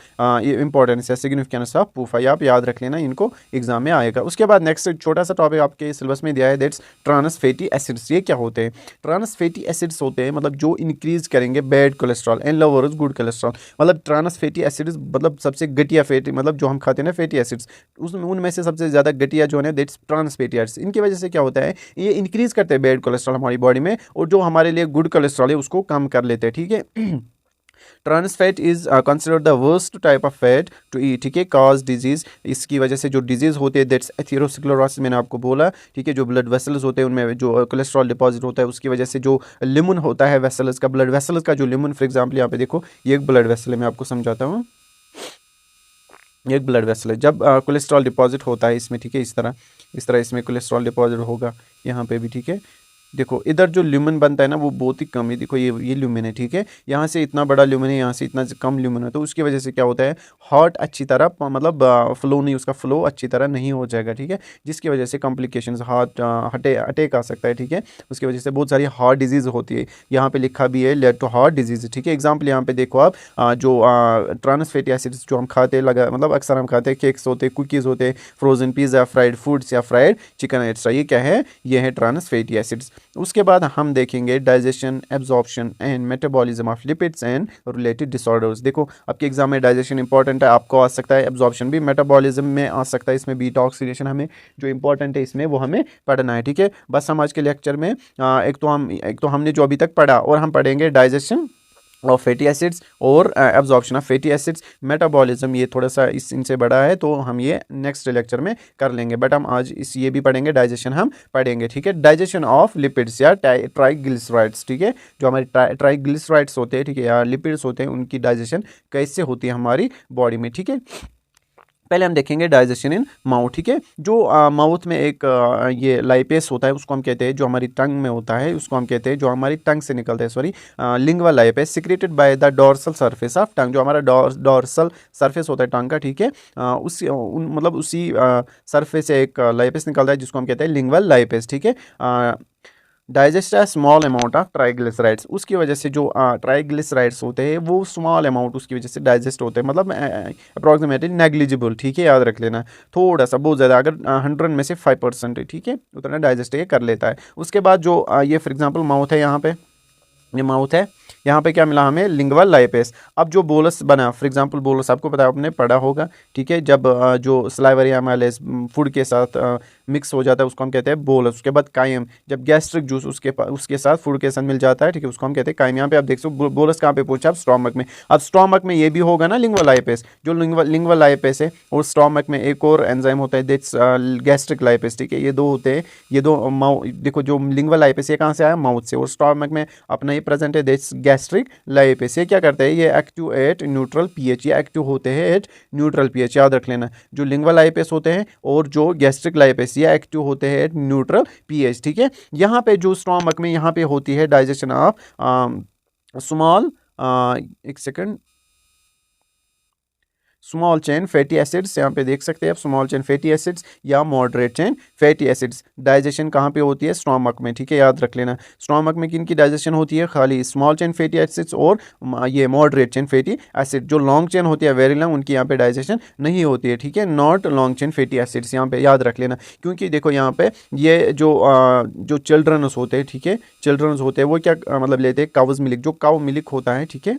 इंपॉर्टेंस है, सिग्निफिकेंस ऑफ पूफा, ये आप याद रख लेना, इनको एग्जाम में आएगा। उसके बाद नेक्स्ट छोटा सा टॉपिक आपके सिलेबस में दिया है, दैट्स ट्रांस फैटी एसिड्स। ये क्या होते हैं, ट्रांस फैटी एसिड्स होते हैं मतलब जो इंक्रीज करेंगे bad cholesterol and lovers good cholesterol. मतलब ट्रांस फैटी एसिड्स मतलब सबसे घटिया फैटी, मतलब जो हम खाते हैं ना फैटी एसिड्स, उसमें उनमें से सबसे ज़्यादा घटिया जो है दैट्स ट्रांस फैटी एसिड्स। इनकी वजह से क्या होता है, ये इंक्रीज करते हैं बैड कोलेस्ट्रॉल हमारी बॉडी में, और जो हमारे लिए गुड कोलेस्ट्रॉल है उसको कम कर लेते हैं, ठीक है। Trans fat is considered the worst type of fat to eat, ठीक है, कॉज डिजीज। इसकी वजह से जो डिजीज होते हैं दैट्स एथेरोस्क्लेरोसिस, मैंने आपको बोला, ठीक है, जो ब्लड वेसल्स होते हैं उनमें जो कोलेस्ट्रॉल डिपॉजिट होता है उसकी वजह से जो लिमन होता है वेसल्स का, ब्लड वेसल्स का जो लिमन, फॉर एग्जाम्पल यहाँ पे देखो ये एक ब्लड वेसल है, मैं आपको समझाता हूँ, एक ब्लड वेसल है। जब कोलेस्ट्रॉल डिपॉजिट होता है इसमें, ठीक है, इस तरह इसमें कोलेस्ट्रॉल डिपॉजिट होगा यहाँ पे भी, ठीक है। देखो इधर जो ल्यूमेन बनता है ना वो बहुत ही कम है, देखो ये ल्यूमेन है, ठीक है, यहाँ से इतना बड़ा ल्यूमेन है, यहाँ से इतना कम ल्यूमेन है, तो उसकी वजह से क्या होता है, हार्ट अच्छी तरह मतलब फ्लो नहीं, उसका फ्लो अच्छी तरह नहीं हो जाएगा, ठीक है, जिसकी वजह से कॉम्प्लिकेशंस, हार्ट अटैक आ सकता है, ठीक है, उसकी वजह से बहुत सारी हार्ट डिजीज़ होती है, यहाँ पे लिखा भी है लेड टू हार्ट डिजीज़, ठीक है। एग्जाम्पल यहाँ पे देखो आप, जो ट्रांस फैटी एसिड्स जो हम खाते हैं मतलब अक्सर हम खाते हैं, केक्स होते हैं, कुकीज़ होते हैं, फ्रोजन पिज़्ज़ा, फ्राइड फूड्स या फ्राइड चिकन एक्स्ट्रा, ये क्या है, ये है ट्रांस फैटी एसिड्स। उसके बाद हम देखेंगे digestion, absorption and metabolism of lipids and related disorders. देखो आपके एग्जाम में डाइजेशन इंपॉर्टेंट है, आपको आ सकता है, एब्जॉर्प्शन भी, मेटाबॉलिज्म में आ सकता है, इसमें बीटा ऑक्सीडेशन हमें जो इंपॉर्टेंट है इसमें वो हमें पढ़ना है, ठीक है। बस हम आज के लेक्चर में एक तो हमने जो अभी तक पढ़ा, और हम पढ़ेंगे डाइजेशन ऑफ फैटी एसिड्स और absorption of fatty acids, metabolism ये थोड़ा सा इनसे बड़ा है तो हम ये नेक्स्ट लेक्चर में कर लेंगे, बट हम आज ये भी पढ़ेंगे, डाइजेशन हम पढ़ेंगे, ठीक है। डाइजेशन ऑफ लिपिड्स या ट्राइग्लिसराइड्स, ठीक है, जो हमारे ट्राइग्लिसराइड्स होते हैं, ठीक है, या लिपिड्स होते हैं, उनकी डाइजेशन कैसे होती है हमारी बॉडी में, ठीक है। पहले हम देखेंगे डाइजेशन इन माउथ, ठीक है। जो माउथ में एक ये लाइपेस होता है उसको हम कहते हैं, जो हमारी टंग में होता है उसको हम कहते हैं, जो हमारी टंग से निकलता है, sorry, lingual lipase secreted by the dorsal surface of tongue, जो हमारा डोर्सल सरफेस होता है टंग का, ठीक है, मतलब उसी सरफेस से एक लाइपेस निकलता है जिसको हम कहते हैं लिंगुअल लाइपेस, ठीक है। Digest a small amount of triglycerides, उसकी वजह से जो ट्राइग्लिसराइड्स होते हैं वो स्मॉल अमाउंट उसकी वजह से डाइजेस्ट होते हैं, मतलब अप्रॉक्सीमेटली नेग्लिजिबल, ठीक है, याद रख लेना, थोड़ा सा, बहुत ज़्यादा, अगर 100 में से 5% है, ठीक है, उतना डाइजेस्ट ये कर लेता है। उसके बाद जो ये फॉर एग्जांपल माउथ है, यहाँ पे ये माउथ है, यहाँ पे क्या मिला हमें, लिंगुअल लाइपेस। अब जो बोलस बना, फॉर एग्जांपल बोलस आपको पता है, आपने पढ़ा होगा, ठीक है, जब जो सलाइवरी एमाइलेज फूड के साथ मिक्स हो जाता है उसको हम कहते हैं बोलस। उसके बाद कायम, जब गैस्ट्रिक जूस उसके साथ फूड के साथ मिल जाता है, ठीक है, उसको हम कहते हैं कायम। यहाँ पे आप देख सकते हो बोलस कहाँ पे पहुंचा, आप स्टोमक में। अब स्टोमक में ये भी होगा ना लिंगुअल लाइपेस, जो लिंगुअल लाइपेस है, और स्टोमक में एक और एंजाइम होता है दैट्स गैस्ट्रिक लाइपेस, ठीक है, ये दो होते हैं, ये दो देखो जो लिंगुअल लाइपेस ये कहाँ से आया, माउथ से, और स्टोमक में अपना ये प्रेजेंट है दैट्स गैस्ट्रिक लाइपेस। ये क्या करते हैं, ये एक्टिव एट न्यूट्रल पीएच, ये एक्टिव होते हैं एट न्यूट्रल पीएच, याद रख लेना। जो लिंगुअल लाइपेस होते हैं और जो गैस्ट्रिक लाइपेस ये एक्टिव होते हैं एट न्यूट्रल पीएच, ठीक है। यहाँ पे जो स्टोमक में यहाँ पे होती है डाइजेशन ऑफ स्मॉल, एक second, small chain fatty acids, यहाँ पे देख सकते हैं आप, स्मॉल चेन फैटी एसिड्स या moderate chain fatty acids. Digestion कहाँ पे होती है, स्टोमक में, ठीक है, याद रख लेना। स्टोमक में किन की डाइजेशन होती है, खाली स्मॉल चेन फैटी एसिड्स और ये मॉडरेट चेन फैटी एसिड। जो लॉन्ग चेन होती है वेरी लॉन्ग, उनकी यहाँ पे डाइजेशन नहीं होती है, ठीक है, not long chain fatty acids, यहाँ पे याद रख लेना। क्योंकि देखो यहाँ पे ये जो चिल्ड्रंस होते हैं, ठीक है, चिल्ड्रंस होते हैं वो क्या मतलब लेते हैं, काउज मिल्क, जो काउ मिल्क होता है, ठीक है,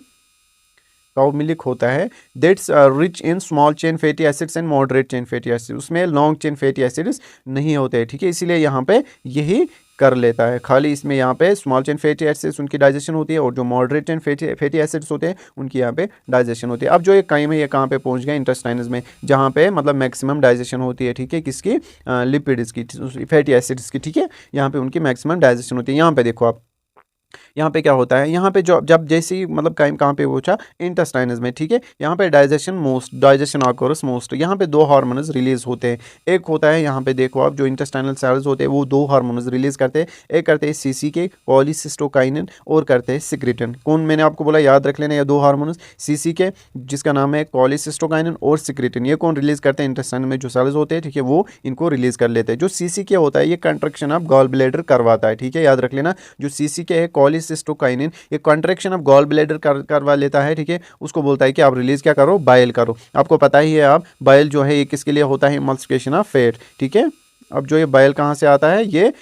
काउ मिल्क होता है, that's rich in small chain fatty acids and moderate chain fatty acids, उसमें लॉन्ग चेन फैटी एसिड्स नहीं होते, ठीक है, इसीलिए यहाँ पे यही कर लेता है। खाली इसमें यहाँ पे स्मॉल चेन फैटी एसिड्स उनकी डाइजेशन होती है, और जो मॉडरेट चेन फैटी एसिड्स होते हैं उनकी यहाँ पे डाइजेशन होती है। अब जो ये काइम है ये कहाँ पे पहुँच गया, इंटेस्टाइनस में, जहाँ पे मतलब मैक्सिमम डाइजेशन होती है, ठीक है, किसकी, लिपिड्स की, फैटी एसिड्स की, ठीक है, यहाँ पे उनकी मैक्सिमम डाइजेशन होती है। यहाँ पे देखो आप, यहाँ पे क्या होता है, यहाँ पे जब जैसे ही मतलब काइम कहाँ पे पहुंचा, इंटेस्टाइनस में, ठीक है, यहाँ पे डाइजेशन ऑकर्स मोस्ट, यहाँ पे दो हार्मोन्स रिलीज होते हैं। एक होता है यहाँ पे देखो आप, जो इंटेस्टाइनल सेल्स होते हैं वो दो हार्मोन्स रिलीज करते हैं, एक करते हैं सीसीके कॉलीसिस्टोकाइनिन, और करते हैं सिक्रेटिन। कौन, मैंने आपको बोला याद रख लेना, ये दो हार्मोन्स सीसीके जिसका नाम है कॉलीसिस्टोकाइनिन, और सिक्रेटिन, ये कौन रिलीज करते हैं, इंटेस्टाइन में जो सेल्स होते हैं, ठीक है, वो इनको रिलीज कर लेते हैं। जो सीसीके होता है ये कंट्रक्शन ऑफ गॉल ब्लैडर करवाता है, ठीक है, याद रख लेना। जो सीसीके है कॉलीसिस्टोकाइनिन, ये कंट्रैक्शन ऑफ गॉल ब्लैडर करवा लेता है, ठीक है, उसको बोलता है कि आप रिलीज क्या करो, बाइल करो। आपको पता ही है, आप बाइल जो है ये किसके लिए होता है, एमल्सिफिकेशन ऑफ फैट, ठीक है। अब जो ये बाइल कहाँ से आता है, ये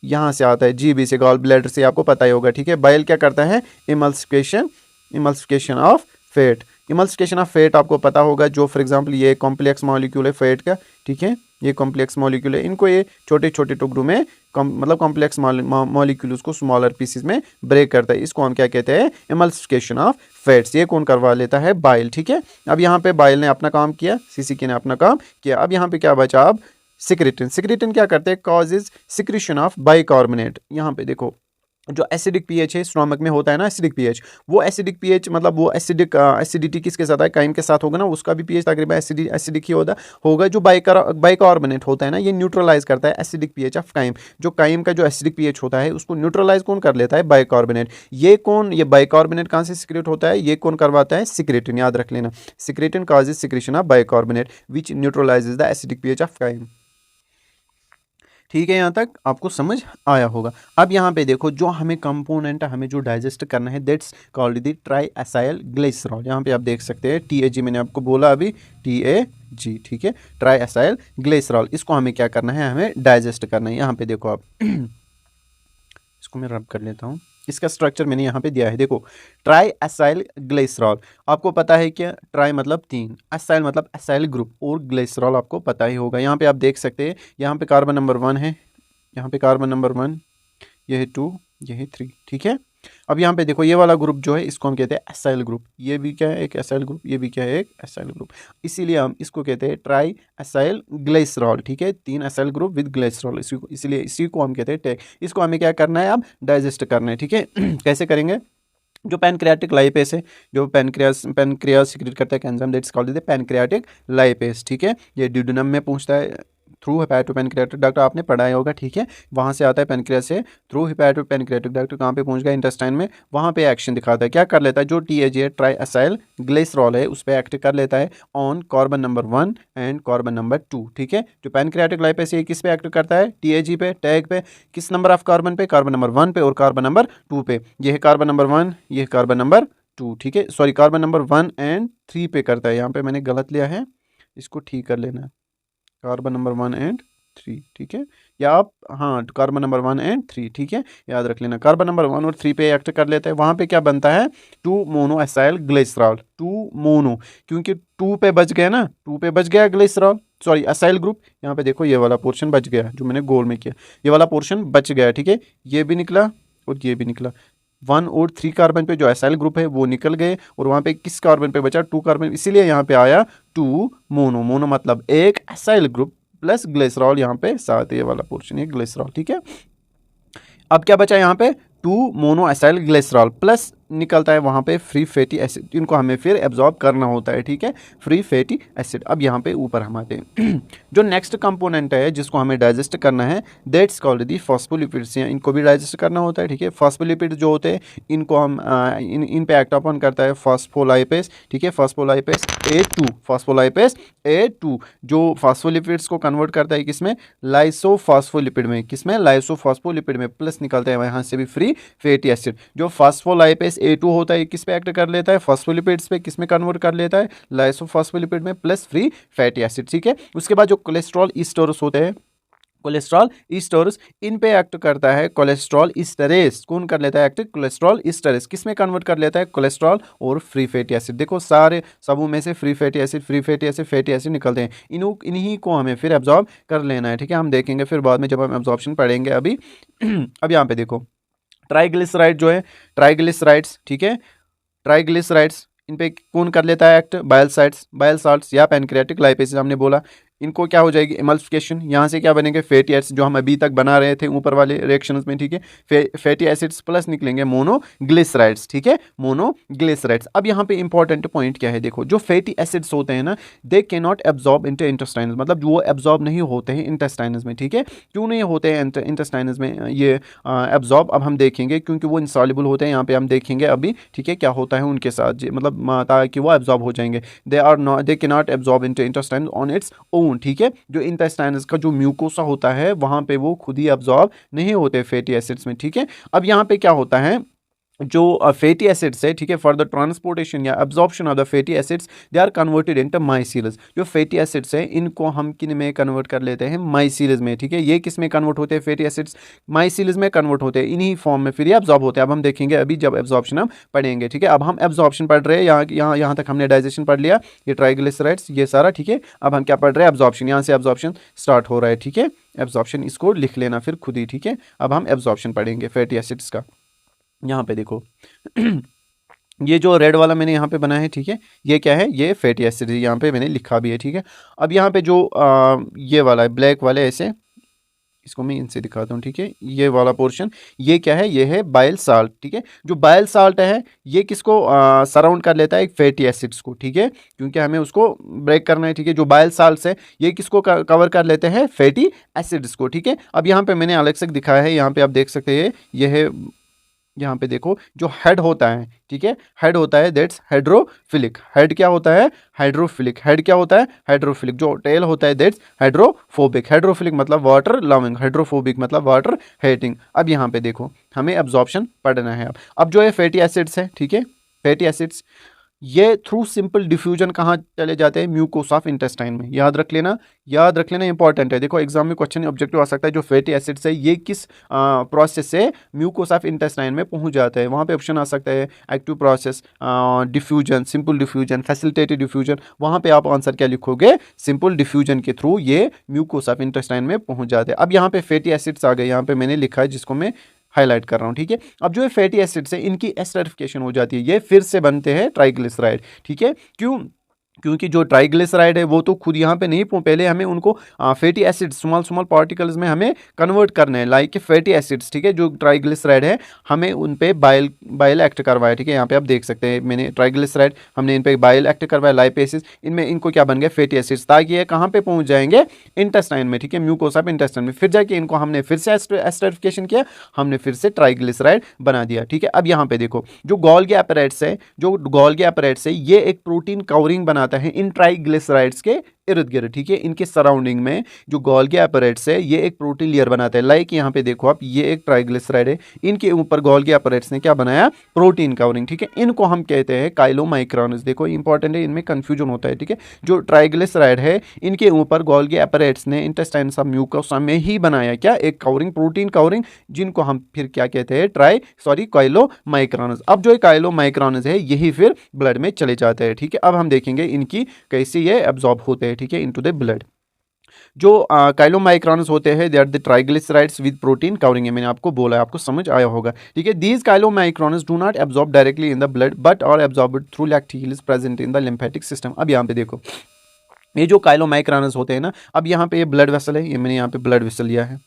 यहाँ से आता है जीबी से, गॉल ब्लैडर से, आपको पता ही होगा, ठीक है। बाइल क्या करता है, emulsification of fat. Emulsification of fat आपको पता होगा, जो फॉर एग्जांपल ये कॉम्प्लेक्स मॉलिक्यूल है फैट का, ठीक है, ये कॉम्प्लेक्स मॉलिक्यूल है, इनको ये छोटे छोटे टुकड़ों में मतलब कॉम्प्लेक्स मॉलिक्यूल्स को स्मॉलर पीसेस में ब्रेक करता है, इसको हम क्या कहते हैं, इमल्सिफिकेशन ऑफ फैट्स। ये कौन करवा लेता है, बाइल, ठीक है। अब यहाँ पे बाइल ने अपना काम किया, सीसीके ने अपना काम किया। अब यहाँ पे क्या बचा, अब सिक्रेटिन। सिक्रेटिन क्या करते हैं, कॉजेज सिक्रेशन ऑफ बाइकार्बोनेट। यहाँ पे देखो जो एसिडिक पीएच है स्टोमक में होता है ना, एसिडिक पीएच, वो एसिडिक पीएच मतलब वो एसिडिटी किसके साथ है, काइम के साथ होगा ना, उसका भी पीएच तकरीबन एसिडिक ही होगा। जो बाइकार्बोनेट होता है ना, ये न्यूट्रलाइज करता है एसिडिक पीएच ऑफ काइम। जो काइम का जो एसिडिक पीएच होता है उसको न्यूट्रलाइज कौन कर लेता है, बाइकार्बोनेट। ये बाइकार्बोनेट कहाँ से सिक्रेट होता है, ये कौन करवाता है, सिक्रेटिन, याद रख लेना। Secretin causes secretion of bicarbonate which neutralizes the acidic pH of chyme. ठीक है, यहाँ तक आपको समझ आया होगा। अब यहाँ पे देखो जो हमें कंपोनेंट हमें जो डाइजेस्ट करना है, that's called the try acyl glycerol. यहाँ पे आप देख सकते हैं TAG, मैंने आपको बोला अभी TAG, ठीक है, ट्राई एसाइल ग्लिसरॉल। इसको हमें क्या करना है, हमें डाइजेस्ट करना है। यहाँ पे देखो आप इसको मैं रब कर लेता हूँ, इसका स्ट्रक्चर मैंने यहाँ पे दिया है, देखो। ट्राई एसाइल ग्लिसरॉल, आपको पता है कि ट्राई मतलब 3, एसाइल मतलब एसाइल ग्रुप, और ग्लिसरॉल आपको पता ही होगा। यहाँ पे आप देख सकते हैं, यहाँ पे कार्बन नंबर 1 है, यहाँ पे कार्बन नंबर 1, ये है 2, ये है 3, ठीक है। अब यहाँ पे देखो ये वाला ग्रुप जो है इसको हम कहते हैं एसाइल ग्रुप। ये भी क्या है, एक एसाइल ग्रुप, ये भी क्या है, एक एसाइल ग्रुप। इसीलिए हम इसको कहते हैं ट्राई एसाइल ग्लिसरॉल, ठीक है, 3 एसाइल ग्रुप विद ग्लिसरॉल, इसलिए इसी को हम कहते हैं टेक। इसको हमें क्या करना है, अब डाइजेस्ट करना है, ठीक है। कैसे करेंगे, जो पैनक्रियाटिक लाइपेस है, जो पैनक्रियास सिक्रेट करता है enzyme, that's called the pancreatic lipase, ठीक है। ये ड्यूडेनम में पहुंचता है थ्रू हेपाटोपैनक्रियाटिक डक्ट, आपने पढ़ाया होगा, ठीक है। वहाँ से आता है पैनक्रियास से थ्रू हेपाटोपैनक्रियाटिक डक्ट, कहाँ पे पहुँच गया, इंटेस्टाइन में, वहाँ पे एक्शन दिखाता है। क्या कर लेता है, जो TAG है ट्राई एसाइल ग्लिसरॉल है, उस पर एक्ट कर लेता है on carbon number 1 and carbon number 2, ठीक है। जो पैनक्रियाटिक लाइपेस है किस पे एक्ट करता है, TAG पे, टैग पे, किस नंबर ऑफ कार्बन पे, कार्बन नंबर 1 पे और कार्बन नंबर 2 पे। ये है कार्बन नंबर 1, ये है कार्बन नंबर 2, ठीक है, सॉरी कार्बन नंबर 1 एंड 3 पे करता है, यहाँ पे मैंने गलत लिया है, इसको ठीक कर लेना है, कार्बन नंबर 1 एंड 3, ठीक है, या आप हाँ कार्बन नंबर 1 एंड 3, ठीक है, याद रख लेना। कार्बन नंबर 1 और 3 पे एक्ट कर लेता है, वहाँ पे क्या बनता है, 2 मोनो एसाइल ग्लिसरॉल, 2 मोनो, क्योंकि 2 पे बच गया ना, 2 पे बच गया ग्लिसरॉल, सॉरी एसाइल ग्रुप। यहाँ पे देखो ये वाला पोर्शन बच गया जो मैंने गोल में किया, ये वाला पोर्शन बच गया, ठीक है, ये भी निकला और ये भी निकला। 1 और 3 कार्बन पे जो एसाइल ग्रुप है वो निकल गए, और वहाँ पे किस कार्बन पे बचा, 2 कार्बन, इसीलिए यहाँ पे आया 2 मोनो। मोनो मतलब एक एसाइल ग्रुप प्लस ग्लिसरॉल, यहाँ पे साथ ये वाला पोर्शन है ग्लिसरॉल, ठीक है। अब क्या बचा यहाँ पे, 2 मोनो एसाइल ग्लिसरॉल प्लस निकलता है वहाँ पे फ्री फैटी एसिड, इनको हमें फिर एब्जॉर्ब करना होता है, ठीक है, फ्री फैटी एसिड। अब यहाँ पे ऊपर हम आते हैं जो नेक्स्ट कंपोनेंट है जिसको हमें डाइजेस्ट करना है, दैट्स कॉल्ड दी फॉस्फोलिपिड्स, इनको भी डाइजेस्ट करना होता है, ठीक है। फॉस्फोलिपिड जो होते हैं इनको हम इन पे एक्ट अपॉन करता है फॉस्फोलाइपेस, ठीक है, फॉस्फोलाइपेस A2, फॉस्फोलाइपेस A2 जो फॉस्फोलिपिड्स को कन्वर्ट करता है किसमें, लाइसोफॉस्फोलिपिड में, किसमें, लाइसोफॉस्फोलिपिड में, प्लस निकलता है यहाँ से भी फ्री फैटी एसिड। जो फॉस्फोलाइपेस A2 होता है किस पे एक्ट कर लेता है, फॉस्फोलिपिड्स पे, किसमें कन्वर्ट कर लेता है, लाइसोफॉस्फोलिपिड में, प्लस फ्री फैटी एसिड, ठीक है। उसके बाद जो कोलेस्ट्रॉल ईस्टर्स होते हैं, कोलेस्ट्रॉल ईस्टर्स, इन पे एक्ट करता है कोलेस्ट्रॉल ईस्टरेस, कौन कर लेता है एक्ट, कोलेस्ट्रॉल ईस्टरेस, किसमें कन्वर्ट कर लेता है, कोलेस्ट्रॉल और फ्री फैटी एसिड। देखो सारे सबों में से free fatty acid fatty acid निकलते हैं, इन्हीं को हमें फिर एब्जॉर्ब कर लेना है, ठीक है। हम देखेंगे फिर बाद में जब हम एब्जॉर्प्शन पढ़ेंगे। अभी अब यहाँ पे देखो ट्राइग्लिसराइड जो है, ट्राइग्लिसराइड्स, ठीक है, ट्राइग्लिसराइड्स इन पे कौन कर लेता है एक्ट, बाइल साल्ट्स या पैनक्रियाटिक लाइपेस, हमने बोला इनको क्या हो जाएगी, इमल्सिफिकेशन, यहाँ से क्या बनेंगे, फैटी एसिड्स जो हम अभी तक बना रहे थे ऊपर वाले रिएक्शंस में, ठीक है, फैटी एसिड्स प्लस निकलेंगे मोनोग्लिसराइड्स, ठीक है, मोनोग्लिसराइड्स। अब यहाँ पे इंपॉर्टेंट पॉइंट क्या है, देखो जो फैटी एसिड्स होते हैं ना, they can not absorb into intestines, मतलब वो एब्जॉर्ब नहीं होते हैं इंटेस्टाइन्स में, ठीक है। क्यों नहीं होते हैं इंटेस्टाइन्स में ये एब्जॉर्ब, अब हम देखेंगे, क्योंकि वो इंसॉल्युबल होते हैं, यहाँ पे हम देखेंगे अभी, ठीक है, क्या होता है उनके साथ, मतलब ताकि वो एब्जॉर्ब हो जाएंगे। They can not absorb into intestines on its own, ठीक है। जो इंटेस्टाइन्स का जो म्यूकोसा होता है वहां पे वो खुद ही एब्जॉर्ब नहीं होते फैटी एसिड्स में, ठीक है। अब यहाँ पे क्या होता है, जो फैटी एसिड्स है, ठीक है, फॉर द ट्रांसपोर्टेशन या absorption of the fatty acids they are converted into micelles. जो फैटी एसिड्स है इनको हम किन में कन्वर्ट कर लेते हैं, माइसील्स में, ठीक है। ये किस में कन्वर्ट होते हैं, फैटी एसिड्स माइसील्स में कन्वर्ट होते हैं, इन्हीं फॉर्म में फिर ये एब्जॉर्ब होते हैं। अब हम देखेंगे अभी जब एब्जॉर्प्शन हम पढ़ेंगे, ठीक है। अब हम एब्जॉर्प्शन पढ़ रहे हैं, यहाँ तक हमने डाइजेशन पढ़ लिया, ये ट्राइग्लिसराइड्स ये सारा, ठीक है। अब हम क्या पढ़ रहे हैं, एब्जॉर्प्शन, यहाँ से एब्जॉर्प्शन स्टार्ट हो रहा है, ठीक है। एब्जॉर्प्शन इसको लिख लेना फिर खुद ही, ठीक है। अब हम एब्जॉर्प्शन पढ़ेंगे फैटी एसिड्स का। यहाँ पे देखो ये जो रेड वाला मैंने यहाँ पे बनाया है, ठीक है, ये क्या है, ये फैटी एसिड यहाँ पे मैंने लिखा भी है, ठीक है। अब यहाँ पे जो ये वाला है ब्लैक वाले, ऐसे इसको मैं इनसे दिखाता हूँ, ठीक है। ये वाला पोर्शन ये क्या है, ये है बाइल साल्ट, ठीक है। जो बाइल साल्ट है ये किसको सराउंड कर लेता है, एक फैटी एसिड्स को, ठीक है, क्योंकि हमें उसको ब्रेक करना है, ठीक है। जो बाइल साल्ट है ये किसको कवर कर लेते हैं, फैटी एसिड्स को, ठीक है। अब यहाँ पे मैंने अलग से दिखाया है, यहाँ पे आप देख सकते हैं, ये है, यहाँ पे देखो जो हेड होता है, ठीक है, हेड होता है दैट्स हाइड्रोफिलिक। हेड क्या होता है, हाइड्रोफिलिक। हेड क्या होता है, हाइड्रोफिलिक। जो टेल होता है दैट्स हाइड्रोफोबिक। हाइड्रोफिलिक मतलब वाटर लविंग, हाइड्रोफोबिक मतलब वाटर हेटिंग। अब यहाँ पे देखो हमें एब्जॉर्प्शन पढ़ना है। अब जो है फैटी एसिड्स है, ठीक है, फैटी एसिड्स ये थ्रू सिंपल डिफ्यूजन कहाँ चले जाते हैं, म्यूकोस ऑफ इंटेस्टाइन में। याद रख लेना, याद रख लेना, इंपॉर्टेंट है। देखो एग्जाम में क्वेश्चन ऑब्जेक्टिव आ सकता है, जो फैटी एसिड्स है ये किस प्रोसेस से म्यूकोस ऑफ इंटेस्टाइन में पहुंच जाता है। वहाँ पे ऑप्शन आ सकता है active process, diffusion, simple diffusion, facilitated diffusion. वहाँ पे आप आंसर क्या लिखोगे, सिंपल डिफ्यूजन के थ्रू ये म्यूकोस ऑफ इंटेस्टाइन में पहुंच जाते हैं। अब यहाँ पे फैटी एसिड्स आ गए, यहाँ पे मैंने लिखा है जिसको मैं हाईलाइट कर रहा हूं, ठीक है। अब जो है फैटी एसिड्स है इनकी एस्टरिफिकेशन हो जाती है, ये फिर से बनते हैं ट्राइग्लिसराइड, ठीक है। क्यों, क्योंकि जो ट्राइग्लिसराइड है वो तो खुद यहाँ पे नहीं, पहले हमें उनको fatty acid small small particles में हमें कन्वर्ट करना है, लाइक फैटी एसिड्स, ठीक है। जो ट्राइग्लिसराइड है हमें उन पे बाइल एक्ट करवाया, ठीक है। यहाँ पे आप देख सकते हैं मैंने ट्राइग्लिसराइड हमने इन पे बाइल एक्ट करवाया, लाइपेसिस, इनमें इनको क्या बन गए, फैटी एसिड्स, ताकि ये कहाँ पे पहुँच जाएंगे, इंटेस्टाइन में, ठीक है, म्यूकोसा ऑफ इंटेस्टाइन में। फिर जाके इनको हमने फिर से एस्टरिफिकेशन किया, हमने फिर से ट्राइग्लिसराइड बना दिया, ठीक है। अब यहाँ पे देखो जो गोल्गी अपैरेट्स है, जो गोल्गी अपैरेट्स है ये एक प्रोटीन कवरिंग बनाता है इन ट्राइग्लिसराइड्स के इर्द गिर्द, ठीक है। इनके सराउंडिंग में जो गोल्गी अपैरेट्स है ये एक प्रोटीन लेयर बनाता है, लाइक यहाँ पे देखो आप, ये एक ट्राइग्लिसराइड है, इनके ऊपर गोल्गी अपैरेट्स ने क्या बनाया, प्रोटीन कवरिंग, ठीक है। इनको हम कहते हैं काइलोमाइक्रॉन्स। देखो इंपॉर्टेंट है, इनमें कंफ्यूजन होता है, ठीक है। जो ट्राइग्लिसराइड है इनके ऊपर गोल्गी अपैरेट्स ने इंटेस्टाइन सब म्यूकोसा में ही बनाया क्या, एक कवरिंग, प्रोटीन कवरिंग, जिनको हम फिर क्या कहते हैं, काइलोमाइक्रॉन्स। अब जो काइलोमाइक्रॉन्स है यही फिर ब्लड में चले जाते हैं, ठीक है। अब हम देखेंगे इनकी कैसे ये एब्जॉर्ब होते हैं, ठीक है, इनटू द ब्लड। जो काइलोमाइक्रॉन्स होते हैं they are the triglycerides with protein covering है, मैंने आपको बोला है, आपको समझ आया होगा, ठीक है। These chylomicrons do not absorb directly in the blood but are absorbed through lacteals present in the lymphatic system. अब यहाँ पे देखो ये जो काइलोमाइक्रॉन्स होते हैं ना, अब यहाँ पे ये ब्लड वेसल है, ये मैंने यहाँ पे ब्लड वेसल लिया है,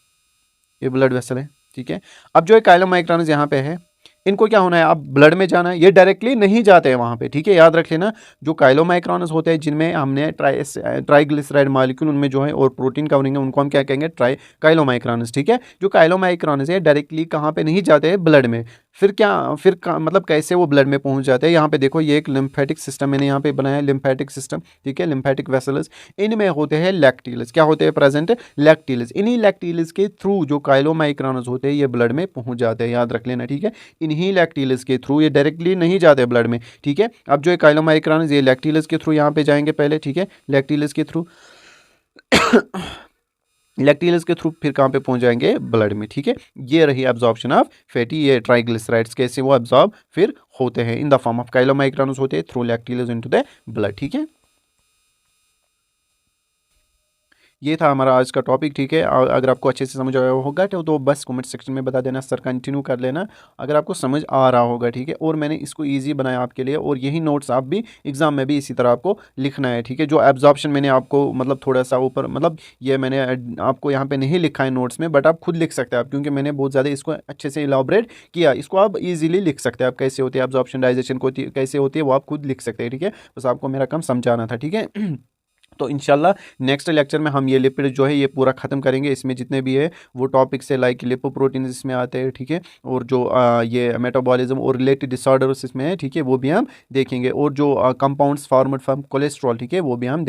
ये ब्लड वेसल है, ठीक है। अब जो है काइलोमाइक्रॉन्स यहाँ पे है, इनको क्या होना है, अब ब्लड में जाना है, ये डायरेक्टली नहीं जाते हैं वहाँ पे, ठीक है। याद रख लेना जो काइलोमाइक्रॉन्स होते हैं जिनमें हमने ट्राइग्लिसराइड मॉलिक्यूल उनमें जो है और प्रोटीन कवरिंग है, उनको हम क्या कहेंगे, काइलोमाइक्रॉन्स, ठीक है। जो काइलोमाइक्रॉन्स है डायरेक्टली कहाँ पे नहीं जाते हैं, ब्लड में। फिर क्या, मतलब कैसे वो ब्लड में पहुँच जाते हैं, यहाँ पे देखो ये एक लिम्फेटिक सिस्टम मैंने यहाँ पे बनाया, लिम्फेटिक सिस्टम, ठीक है, लिम्फेटिक वेसल्स, इनमें होते हैं लैक्टिल्स, क्या होते हैं प्रेजेंट, लैक्टिल्स। इन्हीं लैक्टिल्स के थ्रू जो काइलोमाइक्रॉन्स होते हैं ये ब्लड में पहुँच जाते हैं, याद रख लेना, ठीक है। इन्हीं लैक्टिल्स के थ्रू, ये डायरेक्टली नहीं जाते ब्लड में, ठीक है। अब जो है काइलोमाइक्रॉन्स ये लैक्टिल्स के थ्रू यहाँ पे जाएंगे पहले, ठीक है, लैक्टिल्स के थ्रू लैक्टिल्स के थ्रू फिर कहाँ पे पहुंच जाएंगे, ब्लड में, ठीक है। ये रही एब्जॉर्प्शन ऑफ फैटी, ये ट्राइग्लिसराइड्स कैसे वो एब्जॉर्ब फिर होते हैं इन द फॉर्म ऑफ काइलोमाइक्रॉन्स होते हैं थ्रू लैक्टिल्स इनटू द ब्लड, ठीक है। ये था हमारा आज का टॉपिक, ठीक है। अगर आपको अच्छे से समझ आया होगा तो बस कमेंट सेक्शन में बता देना, सर कंटिन्यू कर लेना अगर आपको समझ आ रहा होगा, ठीक है। और मैंने इसको इजी बनाया आपके लिए, और यही नोट्स आप भी एग्जाम में भी इसी तरह आपको लिखना है, ठीक है। जो एब्जॉर्प्शन मैंने आपको मतलब थोड़ा सा ऊपर, मतलब ये मैंने आपको यहाँ पे नहीं लिखा है नोट्स में, बट आप खुद लिख सकते हैं आप, क्योंकि मैंने बहुत ज़्यादा इसको अच्छे से इलाबोरेट किया, इसको आप ईजिली लिख सकते हैं, आप कैसे होती है एब्जॉर्प्शन, डाइजेशन को कैसे होती है वो आप खुद लिख सकते हैं, ठीक है। बस आपको मेरा काम समझाना था, ठीक है। तो इंशाल्लाह नेक्स्ट लेक्चर में हम ये लिपिड जो है ये पूरा ख़त्म करेंगे, इसमें जितने भी है वो टॉपिक्स है, लाइक लिपोप्रोटीन इसमें आते हैं, ठीक है। और जो ये मेटाबॉलिज्म और रिलेटेड डिसऑर्डर्स इसमें है, ठीक है, वो भी हम देखेंगे। और जो कंपाउंड्स फॉर्मड फ्रॉम कोलेस्ट्रॉल, ठीक है, वो भी हम